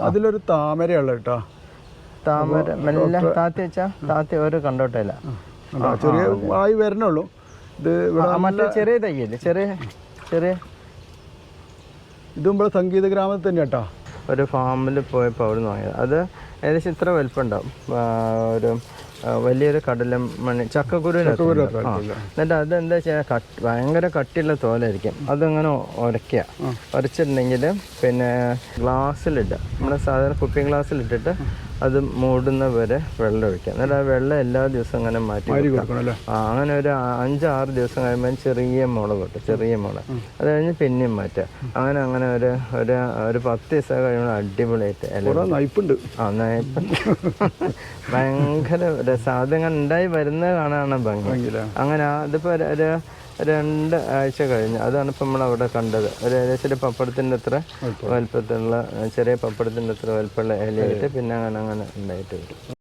അതിലൊരു താമരയുള്ള കേട്ടോ. താമര മെല്ലെ താത്തി വെച്ചാ താത്തി ഒരു കണ്ടോട്ടല്ല, ചെറിയ ആയി വരണുള്ളൂ. ഇത് മറ്റേ ചെറിയ തയ്യല്ലേ, ചെറിയ ചെറിയ ഇത് നമ്മുടെ സംഗീത ഗ്രാമത്തിൽ തന്നെ കേട്ടോ. ഒരു ഫാമിൽ പോയപ്പോൾ അവിടെ നിന്ന് വാങ്ങിയത്. അത് ഏകദേശം ഇത്ര വലിപ്പമുണ്ടാവും. ഒരു വലിയൊരു കടലമണി ചക്കക്കുരുവിനകത്ത്. എന്നിട്ട് അതെന്താ വെച്ചാൽ ഭയങ്കര കട്ടിയുള്ള തോലായിരിക്കും. അതങ്ങനെ ഉരച്ചിട്ടുണ്ടെങ്കിൽ പിന്നെ ഗ്ലാസ്സിലിട്ട്, നമ്മുടെ സാധാരണ കുപ്പിംഗ് ഗ്ലാസ്സിലിട്ടിട്ട് അത് മൂടുന്ന വരെ വെള്ളം ഒഴിക്കുക. എന്നിട്ട് ആ വെള്ളം എല്ലാ ദിവസവും അങ്ങനെ മാറ്റി കൊടുക്കണം. അങ്ങനെ ഒരു 5-6 ദിവസം കഴിയുമ്പോൾ ചെറിയ മുള കിട്ടും, ചെറിയ മുള. അത് കഴിഞ്ഞ് പിന്നെയും മാറ്റുക. അങ്ങനെ അങ്ങനെ ഒരു 10 ദിവസം കഴിയുമ്പോൾ അടിപൊളിയായിട്ട് നയിപ്പുണ്ട്. നയിപ്പുണ്ട്. ഭയങ്കര രസം. അതിങ്ങനെ ഉണ്ടായി വരുന്നത് കാണാനാണ് ഭംഗി. അങ്ങനെ അതിപ്പോൾ ഒരു 2 ആഴ്ച കഴിഞ്ഞ് അതാണ് ഇപ്പം നമ്മളവിടെ കണ്ടത്. ഏകദേശം ഒരു പപ്പടത്തിൻ്റെ അത്ര വലുപ്പത്തിലുള്ള ചെറിയ പപ്പടത്തിൻ്റെ അത്ര വലുപ്പമുള്ള ഇലയായിട്ട് പിന്നെ അങ്ങനെ ഉണ്ടായിട്ട് വരും.